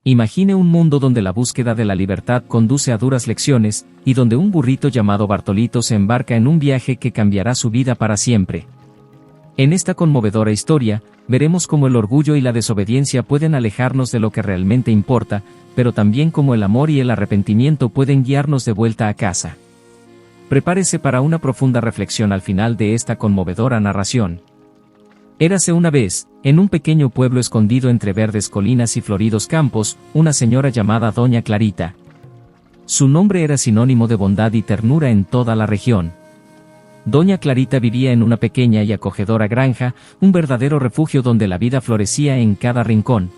Imagine un mundo donde la búsqueda de la libertad conduce a duras lecciones, y donde un burrito llamado Bartolito se embarca en un viaje que cambiará su vida para siempre. En esta conmovedora historia, veremos cómo el orgullo y la desobediencia pueden alejarnos de lo que realmente importa, pero también cómo el amor y el arrepentimiento pueden guiarnos de vuelta a casa. Prepárese para una profunda reflexión al final de esta conmovedora narración. Érase una vez, en un pequeño pueblo escondido entre verdes colinas y floridos campos, una señora llamada Doña Clarita. Su nombre era sinónimo de bondad y ternura en toda la región. Doña Clarita vivía en una pequeña y acogedora granja, un verdadero refugio donde la vida florecía en cada rincón.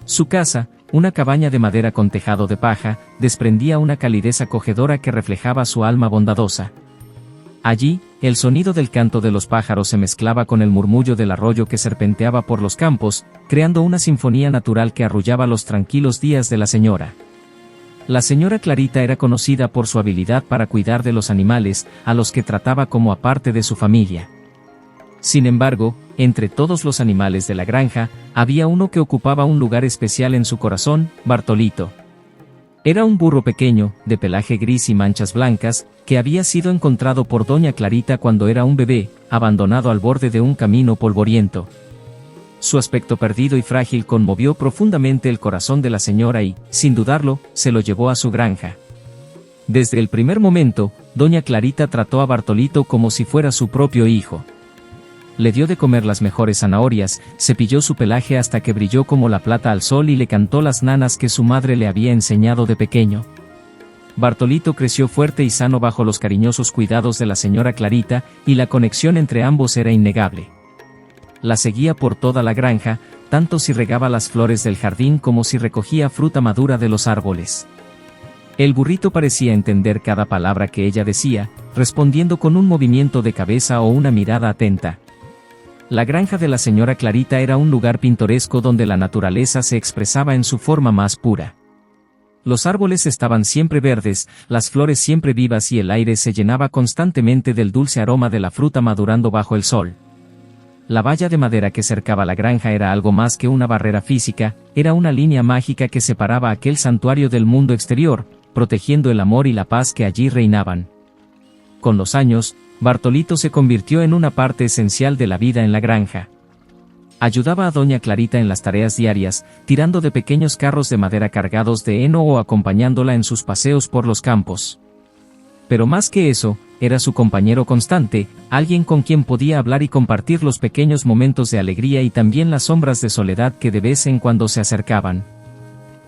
Su casa, una cabaña de madera con tejado de paja, desprendía una calidez acogedora que reflejaba su alma bondadosa. Allí, el sonido del canto de los pájaros se mezclaba con el murmullo del arroyo que serpenteaba por los campos, creando una sinfonía natural que arrullaba los tranquilos días de la señora. La señora Clarita era conocida por su habilidad para cuidar de los animales, a los que trataba como a parte de su familia. Sin embargo, entre todos los animales de la granja, había uno que ocupaba un lugar especial en su corazón: Bartolito. Era un burro pequeño, de pelaje gris y manchas blancas, que había sido encontrado por Doña Clarita cuando era un bebé, abandonado al borde de un camino polvoriento. Su aspecto perdido y frágil conmovió profundamente el corazón de la señora y, sin dudarlo, se lo llevó a su granja. Desde el primer momento, Doña Clarita trató a Bartolito como si fuera su propio hijo. Le dio de comer las mejores zanahorias, cepilló su pelaje hasta que brilló como la plata al sol y le cantó las nanas que su madre le había enseñado de pequeño. Bartolito creció fuerte y sano bajo los cariñosos cuidados de la señora Clarita, y la conexión entre ambos era innegable. La seguía por toda la granja, tanto si regaba las flores del jardín como si recogía fruta madura de los árboles. El burrito parecía entender cada palabra que ella decía, respondiendo con un movimiento de cabeza o una mirada atenta. La granja de la señora Clarita era un lugar pintoresco donde la naturaleza se expresaba en su forma más pura. Los árboles estaban siempre verdes, las flores siempre vivas y el aire se llenaba constantemente del dulce aroma de la fruta madurando bajo el sol. La valla de madera que cercaba la granja era algo más que una barrera física, era una línea mágica que separaba aquel santuario del mundo exterior, protegiendo el amor y la paz que allí reinaban. Con los años, Bartolito se convirtió en una parte esencial de la vida en la granja. Ayudaba a Doña Clarita en las tareas diarias, tirando de pequeños carros de madera cargados de heno o acompañándola en sus paseos por los campos. Pero más que eso, era su compañero constante, alguien con quien podía hablar y compartir los pequeños momentos de alegría y también las sombras de soledad que de vez en cuando se acercaban.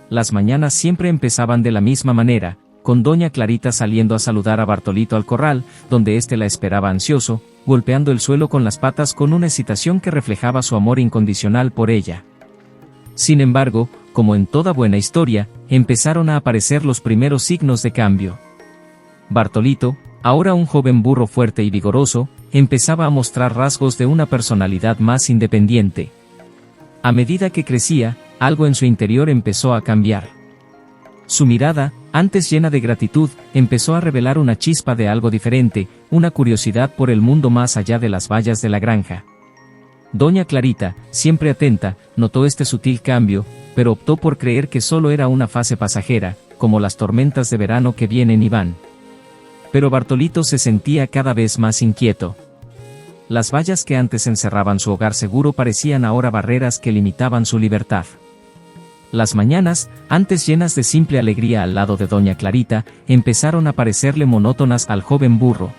Las mañanas siempre empezaban de la misma manera, con Doña Clarita saliendo a saludar a Bartolito al corral, donde éste la esperaba ansioso, golpeando el suelo con las patas con una excitación que reflejaba su amor incondicional por ella. Sin embargo, como en toda buena historia, empezaron a aparecer los primeros signos de cambio. Bartolito, ahora un joven burro fuerte y vigoroso, empezaba a mostrar rasgos de una personalidad más independiente. A medida que crecía, algo en su interior empezó a cambiar. Su mirada, antes llena de gratitud, empezó a revelar una chispa de algo diferente, una curiosidad por el mundo más allá de las vallas de la granja. Doña Clarita, siempre atenta, notó este sutil cambio, pero optó por creer que solo era una fase pasajera, como las tormentas de verano que vienen y van. Pero Bartolito se sentía cada vez más inquieto. Las vallas que antes encerraban su hogar seguro parecían ahora barreras que limitaban su libertad. Las mañanas, antes llenas de simple alegría al lado de Doña Clarita, empezaron a parecerle monótonas al joven burro.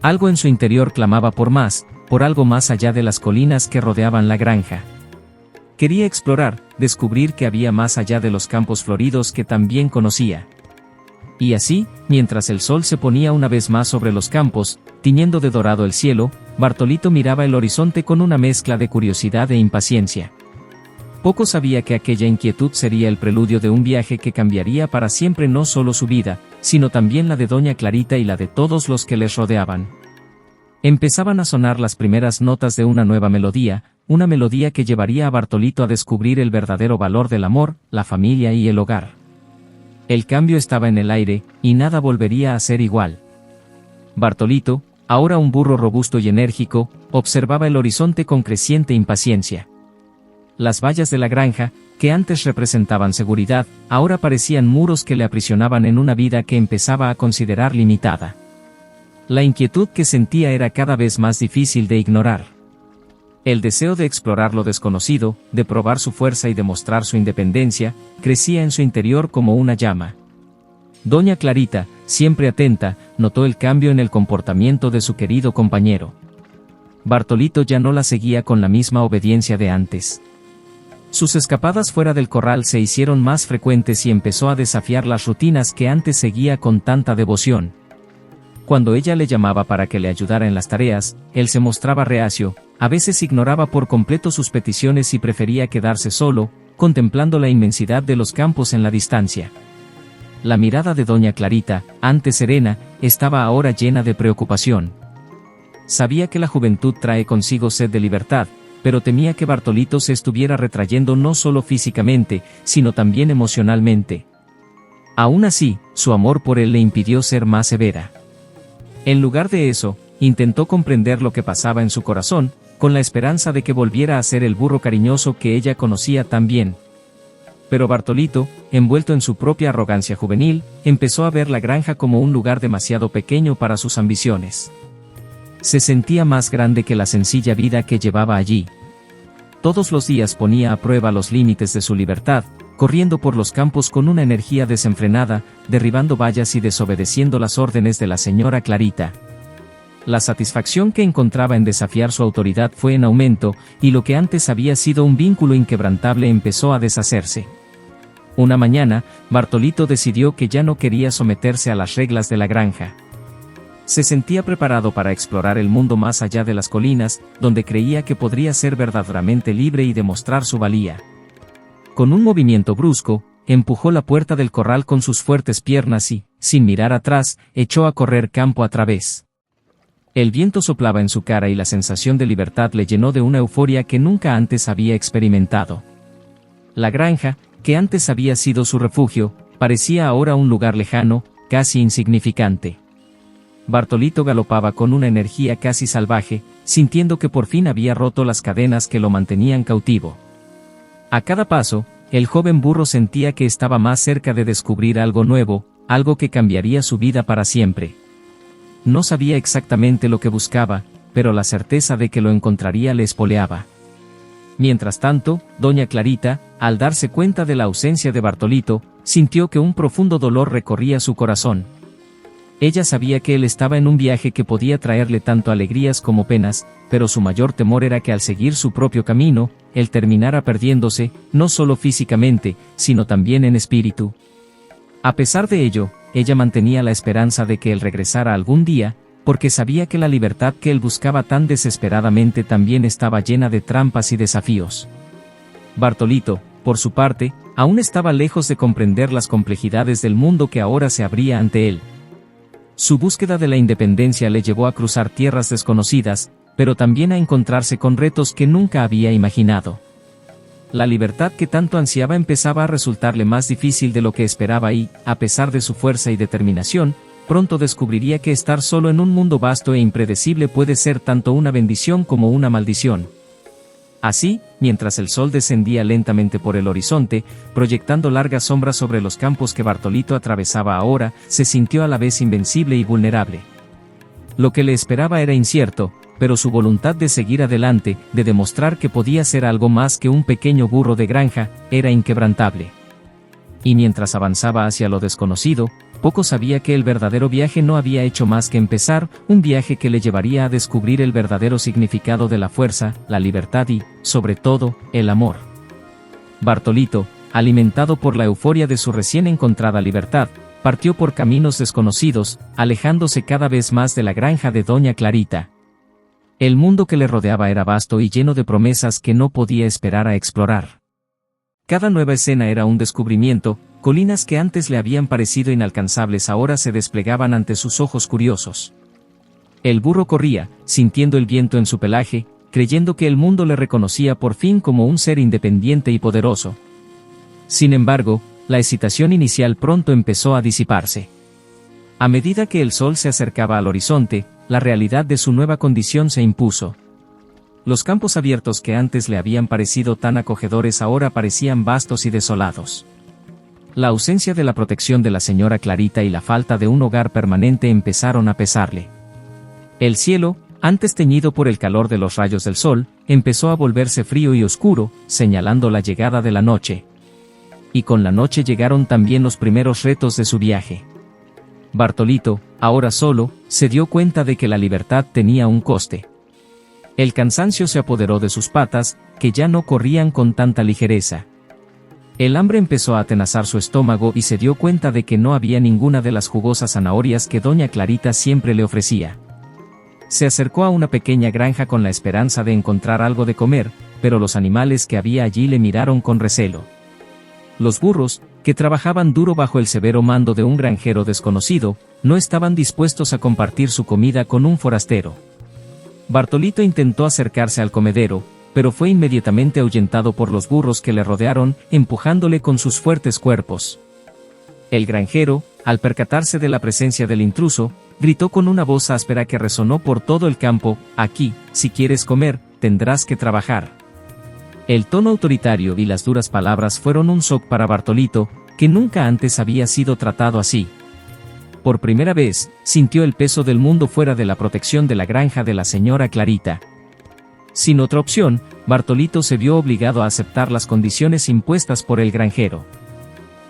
Algo en su interior clamaba por más, por algo más allá de las colinas que rodeaban la granja. Quería explorar, descubrir que había más allá de los campos floridos que también conocía. Y así, mientras el sol se ponía una vez más sobre los campos, tiñendo de dorado el cielo, Bartolito miraba el horizonte con una mezcla de curiosidad e impaciencia. Poco sabía que aquella inquietud sería el preludio de un viaje que cambiaría para siempre no solo su vida, sino también la de Doña Clarita y la de todos los que les rodeaban. Empezaban a sonar las primeras notas de una nueva melodía, una melodía que llevaría a Bartolito a descubrir el verdadero valor del amor, la familia y el hogar. El cambio estaba en el aire, y nada volvería a ser igual. Bartolito, ahora un burro robusto y enérgico, observaba el horizonte con creciente impaciencia. Las vallas de la granja, que antes representaban seguridad, ahora parecían muros que le aprisionaban en una vida que empezaba a considerar limitada. La inquietud que sentía era cada vez más difícil de ignorar. El deseo de explorar lo desconocido, de probar su fuerza y demostrar su independencia, crecía en su interior como una llama. Doña Clarita, siempre atenta, notó el cambio en el comportamiento de su querido compañero. Bartolito ya no la seguía con la misma obediencia de antes. Sus escapadas fuera del corral se hicieron más frecuentes y empezó a desafiar las rutinas que antes seguía con tanta devoción. Cuando ella le llamaba para que le ayudara en las tareas, él se mostraba reacio, a veces ignoraba por completo sus peticiones y prefería quedarse solo, contemplando la inmensidad de los campos en la distancia. La mirada de doña Clarita, antes serena, estaba ahora llena de preocupación. Sabía que la juventud trae consigo sed de libertad, pero temía que Bartolito se estuviera retrayendo no solo físicamente, sino también emocionalmente. Aún así, su amor por él le impidió ser más severa. En lugar de eso, intentó comprender lo que pasaba en su corazón, con la esperanza de que volviera a ser el burro cariñoso que ella conocía tan bien. Pero Bartolito, envuelto en su propia arrogancia juvenil, empezó a ver la granja como un lugar demasiado pequeño para sus ambiciones. Se sentía más grande que la sencilla vida que llevaba allí. Todos los días ponía a prueba los límites de su libertad, corriendo por los campos con una energía desenfrenada, derribando vallas y desobedeciendo las órdenes de la señora Clarita. La satisfacción que encontraba en desafiar su autoridad fue en aumento, y lo que antes había sido un vínculo inquebrantable empezó a deshacerse. Una mañana, Bartolito decidió que ya no quería someterse a las reglas de la granja. Se sentía preparado para explorar el mundo más allá de las colinas, donde creía que podría ser verdaderamente libre y demostrar su valía. Con un movimiento brusco, empujó la puerta del corral con sus fuertes piernas y, sin mirar atrás, echó a correr campo a través. El viento soplaba en su cara y la sensación de libertad le llenó de una euforia que nunca antes había experimentado. La granja, que antes había sido su refugio, parecía ahora un lugar lejano, casi insignificante. Bartolito galopaba con una energía casi salvaje, sintiendo que por fin había roto las cadenas que lo mantenían cautivo. A cada paso, el joven burro sentía que estaba más cerca de descubrir algo nuevo, algo que cambiaría su vida para siempre. No sabía exactamente lo que buscaba, pero la certeza de que lo encontraría le espoleaba. Mientras tanto, doña Clarita, al darse cuenta de la ausencia de Bartolito, sintió que un profundo dolor recorría su corazón. Ella sabía que él estaba en un viaje que podía traerle tanto alegrías como penas, pero su mayor temor era que al seguir su propio camino, él terminara perdiéndose, no solo físicamente, sino también en espíritu. A pesar de ello, ella mantenía la esperanza de que él regresara algún día, porque sabía que la libertad que él buscaba tan desesperadamente también estaba llena de trampas y desafíos. Bartolito, por su parte, aún estaba lejos de comprender las complejidades del mundo que ahora se abría ante él. Su búsqueda de la independencia le llevó a cruzar tierras desconocidas, pero también a encontrarse con retos que nunca había imaginado. La libertad que tanto ansiaba empezaba a resultarle más difícil de lo que esperaba y, a pesar de su fuerza y determinación, pronto descubriría que estar solo en un mundo vasto e impredecible puede ser tanto una bendición como una maldición. Así, mientras el sol descendía lentamente por el horizonte, proyectando largas sombras sobre los campos que Bartolito atravesaba ahora, se sintió a la vez invencible y vulnerable. Lo que le esperaba era incierto, pero su voluntad de seguir adelante, de demostrar que podía ser algo más que un pequeño burro de granja, era inquebrantable. Y mientras avanzaba hacia lo desconocido, poco sabía que el verdadero viaje no había hecho más que empezar, un viaje que le llevaría a descubrir el verdadero significado de la fuerza, la libertad y, sobre todo, el amor. Bartolito, alimentado por la euforia de su recién encontrada libertad, partió por caminos desconocidos, alejándose cada vez más de la granja de doña Clarita. El mundo que le rodeaba era vasto y lleno de promesas que no podía esperar a explorar. Cada nueva escena era un descubrimiento, colinas que antes le habían parecido inalcanzables ahora se desplegaban ante sus ojos curiosos. El burro corría, sintiendo el viento en su pelaje, creyendo que el mundo le reconocía por fin como un ser independiente y poderoso. Sin embargo, la excitación inicial pronto empezó a disiparse. A medida que el sol se acercaba al horizonte, la realidad de su nueva condición se impuso. Los campos abiertos que antes le habían parecido tan acogedores ahora parecían vastos y desolados. La ausencia de la protección de la señora Clarita y la falta de un hogar permanente empezaron a pesarle. El cielo, antes teñido por el calor de los rayos del sol, empezó a volverse frío y oscuro, señalando la llegada de la noche. Y con la noche llegaron también los primeros retos de su viaje. Bartolito, ahora solo, se dio cuenta de que la libertad tenía un coste. El cansancio se apoderó de sus patas, que ya no corrían con tanta ligereza. El hambre empezó a atenazar su estómago y se dio cuenta de que no había ninguna de las jugosas zanahorias que doña Clarita siempre le ofrecía. Se acercó a una pequeña granja con la esperanza de encontrar algo de comer, pero los animales que había allí le miraron con recelo. Los burros, que trabajaban duro bajo el severo mando de un granjero desconocido, no estaban dispuestos a compartir su comida con un forastero. Bartolito intentó acercarse al comedero, pero fue inmediatamente ahuyentado por los burros que le rodearon, empujándole con sus fuertes cuerpos. El granjero, al percatarse de la presencia del intruso, gritó con una voz áspera que resonó por todo el campo: «Aquí, si quieres comer, tendrás que trabajar». El tono autoritario y las duras palabras fueron un shock para Bartolito, que nunca antes había sido tratado así. Por primera vez, sintió el peso del mundo fuera de la protección de la granja de la señora Clarita. Sin otra opción, Bartolito se vio obligado a aceptar las condiciones impuestas por el granjero.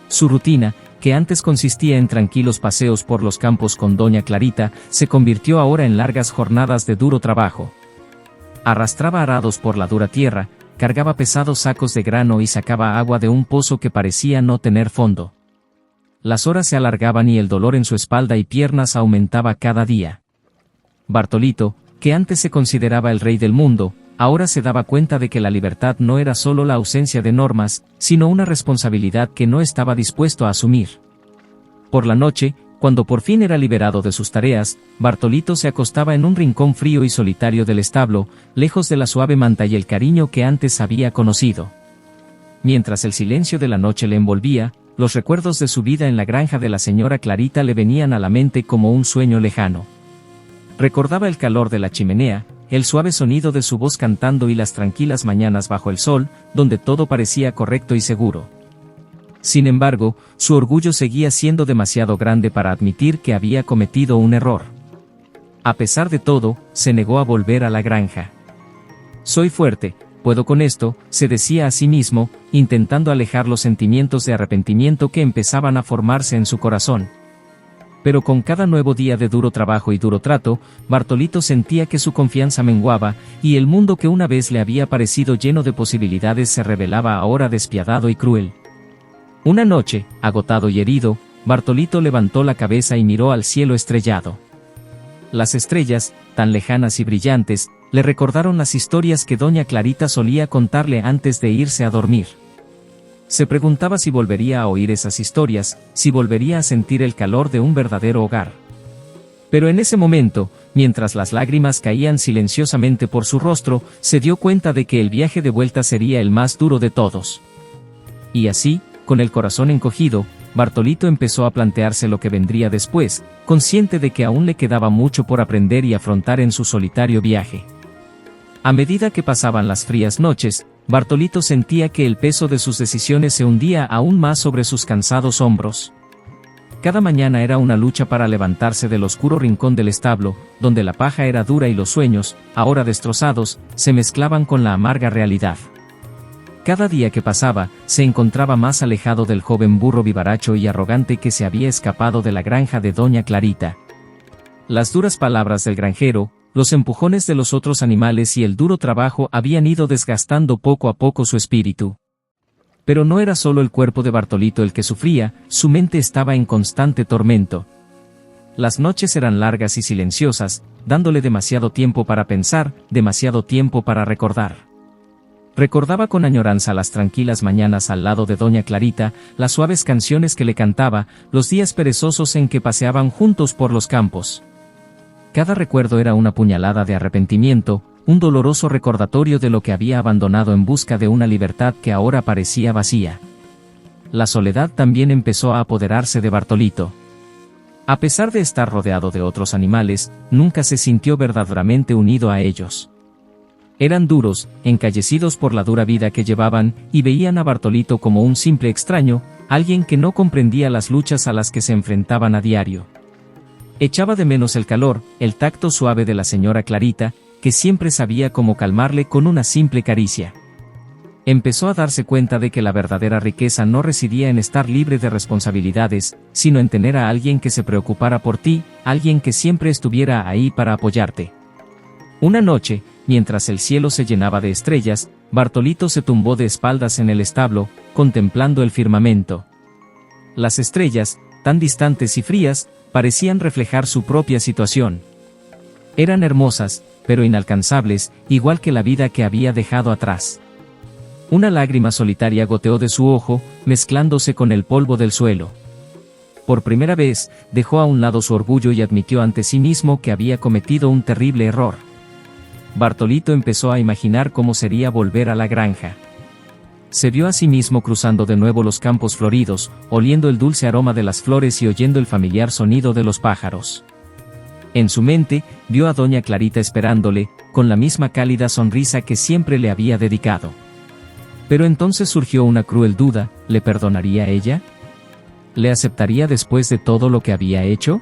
Su rutina, que antes consistía en tranquilos paseos por los campos con doña Clarita, se convirtió ahora en largas jornadas de duro trabajo. Arrastraba arados por la dura tierra, cargaba pesados sacos de grano y sacaba agua de un pozo que parecía no tener fondo. Las horas se alargaban y el dolor en su espalda y piernas aumentaba cada día. Bartolito, que antes se consideraba el rey del mundo, ahora se daba cuenta de que la libertad no era solo la ausencia de normas, sino una responsabilidad que no estaba dispuesto a asumir. Por la noche, cuando por fin era liberado de sus tareas, Bartolito se acostaba en un rincón frío y solitario del establo, lejos de la suave manta y el cariño que antes había conocido. Mientras el silencio de la noche le envolvía, los recuerdos de su vida en la granja de la señora Clarita le venían a la mente como un sueño lejano. Recordaba el calor de la chimenea, el suave sonido de su voz cantando y las tranquilas mañanas bajo el sol, donde todo parecía correcto y seguro. Sin embargo, su orgullo seguía siendo demasiado grande para admitir que había cometido un error. A pesar de todo, se negó a volver a la granja. «Soy fuerte, puedo con esto», se decía a sí mismo, intentando alejar los sentimientos de arrepentimiento que empezaban a formarse en su corazón. Pero con cada nuevo día de duro trabajo y duro trato, Bartolito sentía que su confianza menguaba, y el mundo que una vez le había parecido lleno de posibilidades se revelaba ahora despiadado y cruel. Una noche, agotado y herido, Bartolito levantó la cabeza y miró al cielo estrellado. Las estrellas, tan lejanas y brillantes, le recordaron las historias que doña Clarita solía contarle antes de irse a dormir. Se preguntaba si volvería a oír esas historias, si volvería a sentir el calor de un verdadero hogar. Pero en ese momento, mientras las lágrimas caían silenciosamente por su rostro, se dio cuenta de que el viaje de vuelta sería el más duro de todos. Y así, con el corazón encogido, Bartolito empezó a plantearse lo que vendría después, consciente de que aún le quedaba mucho por aprender y afrontar en su solitario viaje. A medida que pasaban las frías noches, Bartolito sentía que el peso de sus decisiones se hundía aún más sobre sus cansados hombros. Cada mañana era una lucha para levantarse del oscuro rincón del establo, donde la paja era dura y los sueños, ahora destrozados, se mezclaban con la amarga realidad. Cada día que pasaba, se encontraba más alejado del joven burro vivaracho y arrogante que se había escapado de la granja de doña Clarita. Las duras palabras del granjero, los empujones de los otros animales y el duro trabajo habían ido desgastando poco a poco su espíritu. Pero no era solo el cuerpo de Bartolito el que sufría, su mente estaba en constante tormento. Las noches eran largas y silenciosas, dándole demasiado tiempo para pensar, demasiado tiempo para recordar. Recordaba con añoranza las tranquilas mañanas al lado de doña Clarita, las suaves canciones que le cantaba, los días perezosos en que paseaban juntos por los campos. Cada recuerdo era una puñalada de arrepentimiento, un doloroso recordatorio de lo que había abandonado en busca de una libertad que ahora parecía vacía. La soledad también empezó a apoderarse de Bartolito. A pesar de estar rodeado de otros animales, nunca se sintió verdaderamente unido a ellos. Eran duros, encallecidos por la dura vida que llevaban, y veían a Bartolito como un simple extraño, alguien que no comprendía las luchas a las que se enfrentaban a diario. Echaba de menos el calor, el tacto suave de la señora Clarita, que siempre sabía cómo calmarle con una simple caricia. Empezó a darse cuenta de que la verdadera riqueza no residía en estar libre de responsabilidades, sino en tener a alguien que se preocupara por ti, alguien que siempre estuviera ahí para apoyarte. Una noche, mientras el cielo se llenaba de estrellas, Bartolito se tumbó de espaldas en el establo, contemplando el firmamento. Las estrellas, tan distantes y frías, parecían reflejar su propia situación. Eran hermosas, pero inalcanzables, igual que la vida que había dejado atrás. Una lágrima solitaria goteó de su ojo, mezclándose con el polvo del suelo. Por primera vez, dejó a un lado su orgullo y admitió ante sí mismo que había cometido un terrible error. Bartolito empezó a imaginar cómo sería volver a la granja. Se vio a sí mismo cruzando de nuevo los campos floridos, oliendo el dulce aroma de las flores y oyendo el familiar sonido de los pájaros. En su mente, vio a doña Clarita esperándole, con la misma cálida sonrisa que siempre le había dedicado. Pero entonces surgió una cruel duda: ¿le perdonaría ella? ¿Le aceptaría después de todo lo que había hecho?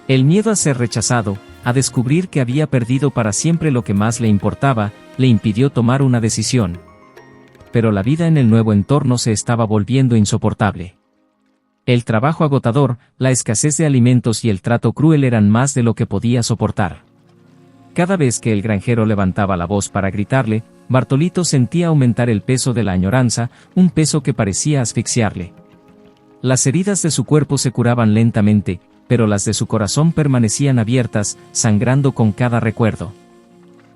El miedo a ser rechazado, a descubrir que había perdido para siempre lo que más le importaba, le impidió tomar una decisión. Pero la vida en el nuevo entorno se estaba volviendo insoportable. El trabajo agotador, la escasez de alimentos y el trato cruel eran más de lo que podía soportar. Cada vez que el granjero levantaba la voz para gritarle, Bartolito sentía aumentar el peso de la añoranza, un peso que parecía asfixiarle. Las heridas de su cuerpo se curaban lentamente, pero las de su corazón permanecían abiertas, sangrando con cada recuerdo.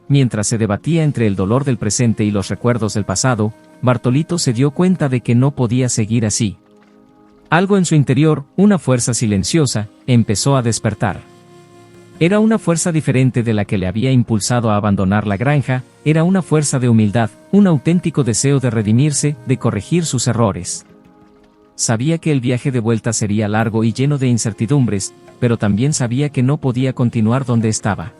Mientras se debatía entre el dolor del presente y los recuerdos del pasado, Bartolito se dio cuenta de que no podía seguir así. Algo en su interior, una fuerza silenciosa, empezó a despertar. Era una fuerza diferente de la que le había impulsado a abandonar la granja, era una fuerza de humildad, un auténtico deseo de redimirse, de corregir sus errores. Sabía que el viaje de vuelta sería largo y lleno de incertidumbres, pero también sabía que no podía continuar donde estaba.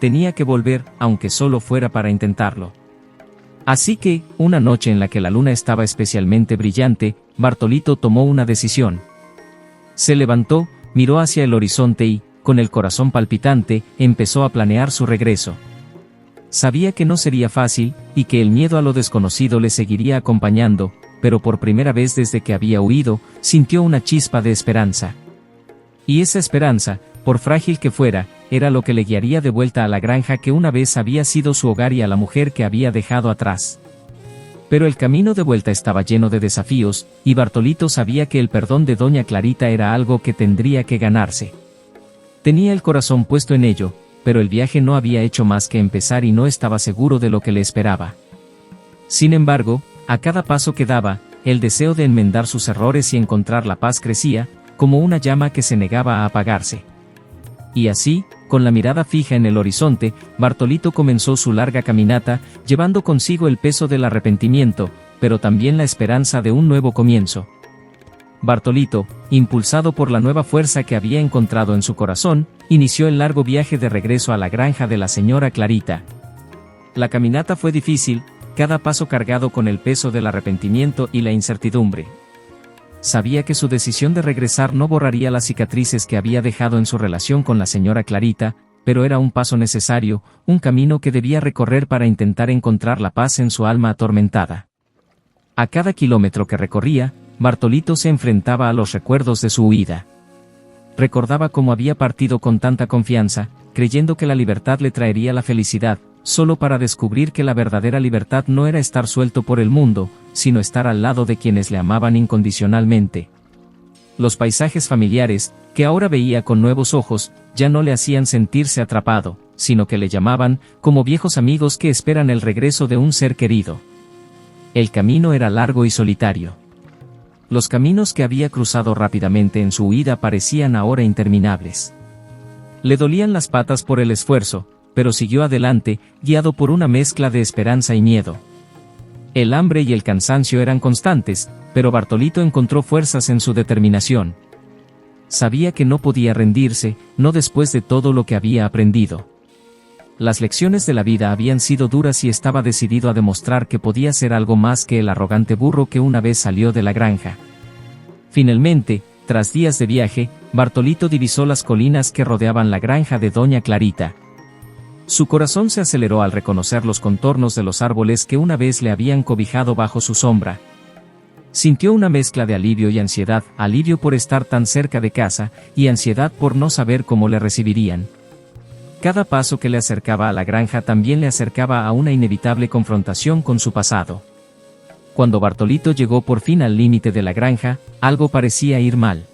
Tenía que volver, aunque solo fuera para intentarlo. Así que, una noche en la que la luna estaba especialmente brillante, Bartolito tomó una decisión. Se levantó, miró hacia el horizonte y, con el corazón palpitante, empezó a planear su regreso. Sabía que no sería fácil, y que el miedo a lo desconocido le seguiría acompañando, pero por primera vez desde que había huido, sintió una chispa de esperanza. Y esa esperanza, por frágil que fuera, era lo que le guiaría de vuelta a la granja que una vez había sido su hogar y a la mujer que había dejado atrás. Pero el camino de vuelta estaba lleno de desafíos, y Bartolito sabía que el perdón de doña Clarita era algo que tendría que ganarse. Tenía el corazón puesto en ello, pero el viaje no había hecho más que empezar y no estaba seguro de lo que le esperaba. Sin embargo, a cada paso que daba, el deseo de enmendar sus errores y encontrar la paz crecía, como una llama que se negaba a apagarse. Y así, con la mirada fija en el horizonte, Bartolito comenzó su larga caminata, llevando consigo el peso del arrepentimiento, pero también la esperanza de un nuevo comienzo. Bartolito, impulsado por la nueva fuerza que había encontrado en su corazón, inició el largo viaje de regreso a la granja de la señora Clarita. La caminata fue difícil, cada paso cargado con el peso del arrepentimiento y la incertidumbre. Sabía que su decisión de regresar no borraría las cicatrices que había dejado en su relación con la señora Clarita, pero era un paso necesario, un camino que debía recorrer para intentar encontrar la paz en su alma atormentada. A cada kilómetro que recorría, Bartolito se enfrentaba a los recuerdos de su huida. Recordaba cómo había partido con tanta confianza, creyendo que la libertad le traería la felicidad, solo para descubrir que la verdadera libertad no era estar suelto por el mundo, sino estar al lado de quienes le amaban incondicionalmente. Los paisajes familiares, que ahora veía con nuevos ojos, ya no le hacían sentirse atrapado, sino que le llamaban, como viejos amigos que esperan el regreso de un ser querido. El camino era largo y solitario. Los caminos que había cruzado rápidamente en su huida parecían ahora interminables. Le dolían las patas por el esfuerzo, pero siguió adelante, guiado por una mezcla de esperanza y miedo. El hambre y el cansancio eran constantes, pero Bartolito encontró fuerzas en su determinación. Sabía que no podía rendirse, no después de todo lo que había aprendido. Las lecciones de la vida habían sido duras y estaba decidido a demostrar que podía ser algo más que el arrogante burro que una vez salió de la granja. Finalmente, tras días de viaje, Bartolito divisó las colinas que rodeaban la granja de Doña Clarita. Su corazón se aceleró al reconocer los contornos de los árboles que una vez le habían cobijado bajo su sombra. Sintió una mezcla de alivio y ansiedad, alivio por estar tan cerca de casa, y ansiedad por no saber cómo le recibirían. Cada paso que le acercaba a la granja también le acercaba a una inevitable confrontación con su pasado. Cuando Bartolito llegó por fin al límite de la granja, algo parecía ir mal.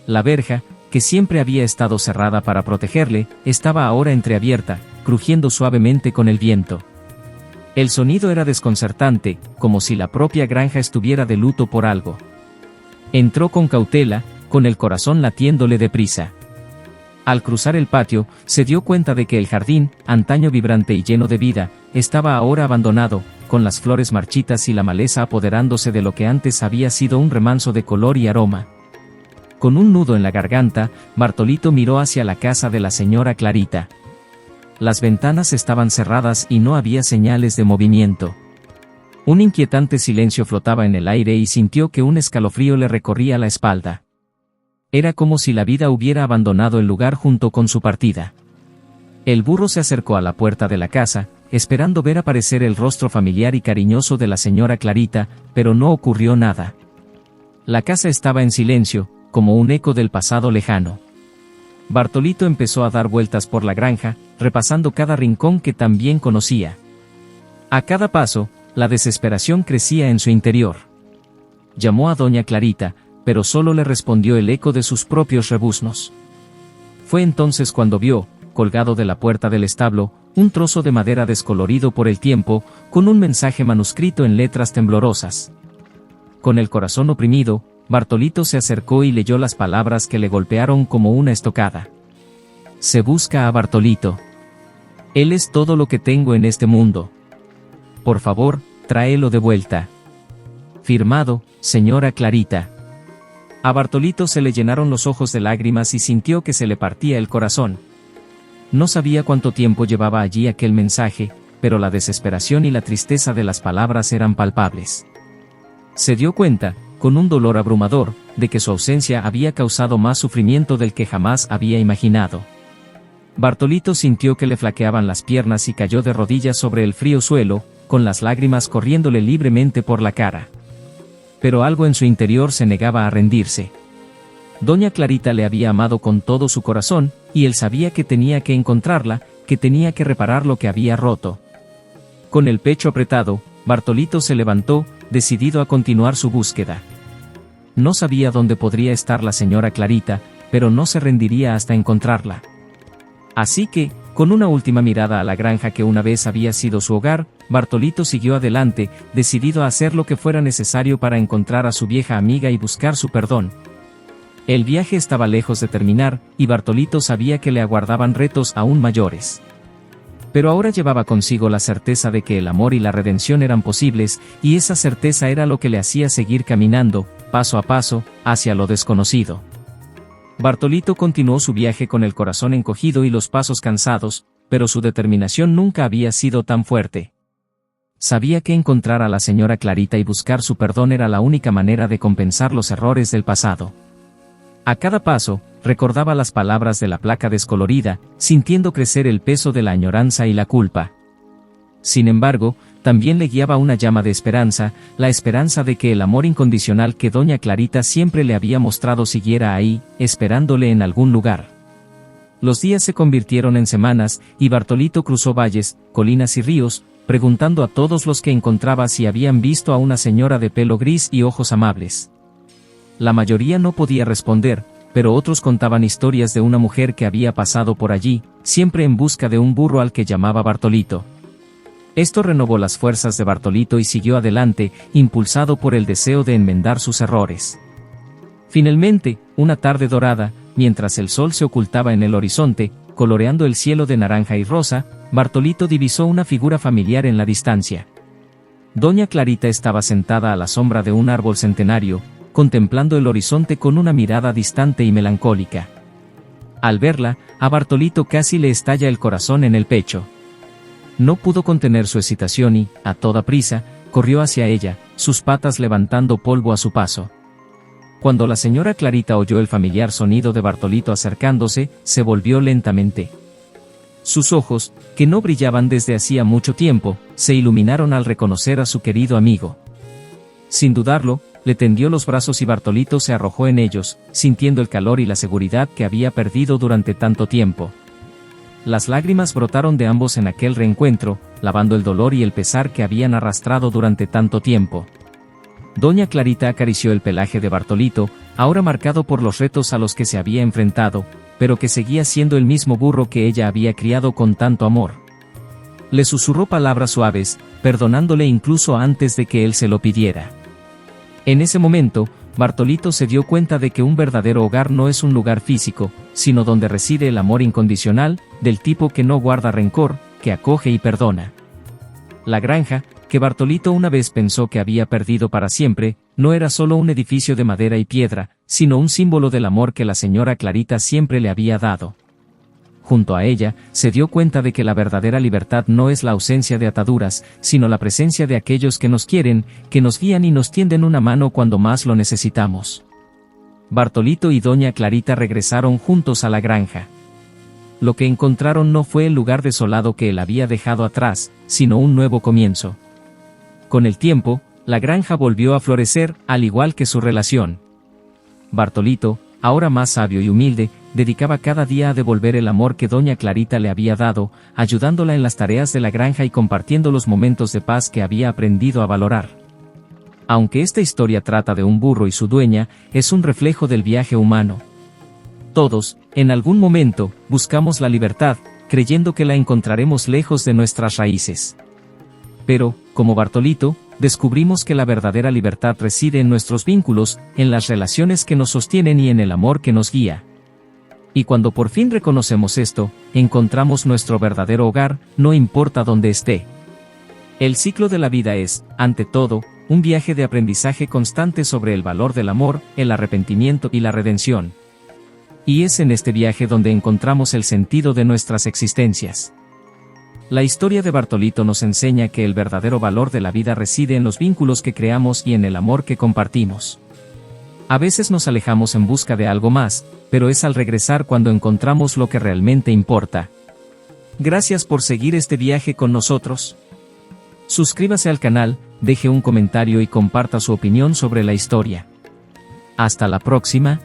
La verja, que siempre había estado cerrada para protegerle, estaba ahora entreabierta, crujiendo suavemente con el viento. El sonido era desconcertante, como si la propia granja estuviera de luto por algo. Entró con cautela, con el corazón latiéndole deprisa. Al cruzar el patio, se dio cuenta de que el jardín, antaño vibrante y lleno de vida, estaba ahora abandonado, con las flores marchitas y la maleza apoderándose de lo que antes había sido un remanso de color y aroma. Con un nudo en la garganta, Bartolito miró hacia la casa de la señora Clarita. Las ventanas estaban cerradas y no había señales de movimiento. Un inquietante silencio flotaba en el aire y sintió que un escalofrío le recorría la espalda. Era como si la vida hubiera abandonado el lugar junto con su partida. El burro se acercó a la puerta de la casa, esperando ver aparecer el rostro familiar y cariñoso de la señora Clarita, pero no ocurrió nada. La casa estaba en silencio, como un eco del pasado lejano. Bartolito empezó a dar vueltas por la granja, repasando cada rincón que tan bien conocía. A cada paso, la desesperación crecía en su interior. Llamó a Doña Clarita, pero solo le respondió el eco de sus propios rebuznos. Fue entonces cuando vio, colgado de la puerta del establo, un trozo de madera descolorido por el tiempo, con un mensaje manuscrito en letras temblorosas. Con el corazón oprimido, Bartolito se acercó y leyó las palabras que le golpearon como una estocada. Se busca a Bartolito. Él es todo lo que tengo en este mundo. Por favor, tráelo de vuelta. Firmado, señora Clarita. A Bartolito se le llenaron los ojos de lágrimas y sintió que se le partía el corazón. No sabía cuánto tiempo llevaba allí aquel mensaje, pero la desesperación y la tristeza de las palabras eran palpables. Se dio cuenta, con un dolor abrumador, de que su ausencia había causado más sufrimiento del que jamás había imaginado. Bartolito sintió que le flaqueaban las piernas y cayó de rodillas sobre el frío suelo, con las lágrimas corriéndole libremente por la cara. Pero algo en su interior se negaba a rendirse. Doña Clarita le había amado con todo su corazón, y él sabía que tenía que encontrarla, que tenía que reparar lo que había roto. Con el pecho apretado, Bartolito se levantó, decidido a continuar su búsqueda. No sabía dónde podría estar la señora Clarita, pero no se rendiría hasta encontrarla. Así que, con una última mirada a la granja que una vez había sido su hogar, Bartolito siguió adelante, decidido a hacer lo que fuera necesario para encontrar a su vieja amiga y buscar su perdón. El viaje estaba lejos de terminar, y Bartolito sabía que le aguardaban retos aún mayores. Pero ahora llevaba consigo la certeza de que el amor y la redención eran posibles, y esa certeza era lo que le hacía seguir caminando, paso a paso, hacia lo desconocido. Bartolito continuó su viaje con el corazón encogido y los pasos cansados, pero su determinación nunca había sido tan fuerte. Sabía que encontrar a la señora Clarita y buscar su perdón era la única manera de compensar los errores del pasado. A cada paso, recordaba las palabras de la placa descolorida, sintiendo crecer el peso de la añoranza y la culpa. Sin embargo, también le guiaba una llama de esperanza, la esperanza de que el amor incondicional que Doña Clarita siempre le había mostrado siguiera ahí, esperándole en algún lugar. Los días se convirtieron en semanas, y Bartolito cruzó valles, colinas y ríos, preguntando a todos los que encontraba si habían visto a una señora de pelo gris y ojos amables. La mayoría no podía responder, pero otros contaban historias de una mujer que había pasado por allí, siempre en busca de un burro al que llamaba Bartolito. Esto renovó las fuerzas de Bartolito y siguió adelante, impulsado por el deseo de enmendar sus errores. Finalmente, una tarde dorada, mientras el sol se ocultaba en el horizonte, coloreando el cielo de naranja y rosa, Bartolito divisó una figura familiar en la distancia. Doña Clarita estaba sentada a la sombra de un árbol centenario, contemplando el horizonte con una mirada distante y melancólica. Al verla, a Bartolito casi le estalla el corazón en el pecho. No pudo contener su excitación y, a toda prisa, corrió hacia ella, sus patas levantando polvo a su paso. Cuando la señora Clarita oyó el familiar sonido de Bartolito acercándose, se volvió lentamente. Sus ojos, que no brillaban desde hacía mucho tiempo, se iluminaron al reconocer a su querido amigo. Sin dudarlo, le tendió los brazos y Bartolito se arrojó en ellos, sintiendo el calor y la seguridad que había perdido durante tanto tiempo. Las lágrimas brotaron de ambos en aquel reencuentro, lavando el dolor y el pesar que habían arrastrado durante tanto tiempo. Doña Clarita acarició el pelaje de Bartolito, ahora marcado por los retos a los que se había enfrentado, pero que seguía siendo el mismo burro que ella había criado con tanto amor. Le susurró palabras suaves, perdonándole incluso antes de que él se lo pidiera. En ese momento, Bartolito se dio cuenta de que un verdadero hogar no es un lugar físico, sino donde reside el amor incondicional, del tipo que no guarda rencor, que acoge y perdona. La granja, que Bartolito una vez pensó que había perdido para siempre, no era solo un edificio de madera y piedra, sino un símbolo del amor que la señora Clarita siempre le había dado. Junto a ella, se dio cuenta de que la verdadera libertad no es la ausencia de ataduras, sino la presencia de aquellos que nos quieren, que nos guían y nos tienden una mano cuando más lo necesitamos. Bartolito y doña Clarita regresaron juntos a la granja. Lo que encontraron no fue el lugar desolado que él había dejado atrás, sino un nuevo comienzo. Con el tiempo, la granja volvió a florecer, al igual que su relación. Bartolito, ahora más sabio y humilde, dedicaba cada día a devolver el amor que doña Clarita le había dado, ayudándola en las tareas de la granja y compartiendo los momentos de paz que había aprendido a valorar. Aunque esta historia trata de un burro y su dueña, es un reflejo del viaje humano. Todos, en algún momento, buscamos la libertad, creyendo que la encontraremos lejos de nuestras raíces. Pero, como Bartolito, descubrimos que la verdadera libertad reside en nuestros vínculos, en las relaciones que nos sostienen y en el amor que nos guía. Y cuando por fin reconocemos esto, encontramos nuestro verdadero hogar, no importa dónde esté. El ciclo de la vida es, ante todo, un viaje de aprendizaje constante sobre el valor del amor, el arrepentimiento y la redención. Y es en este viaje donde encontramos el sentido de nuestras existencias. La historia de Bartolito nos enseña que el verdadero valor de la vida reside en los vínculos que creamos y en el amor que compartimos. A veces nos alejamos en busca de algo más, pero es al regresar cuando encontramos lo que realmente importa. Gracias por seguir este viaje con nosotros. Suscríbase al canal, deje un comentario y comparta su opinión sobre la historia. Hasta la próxima.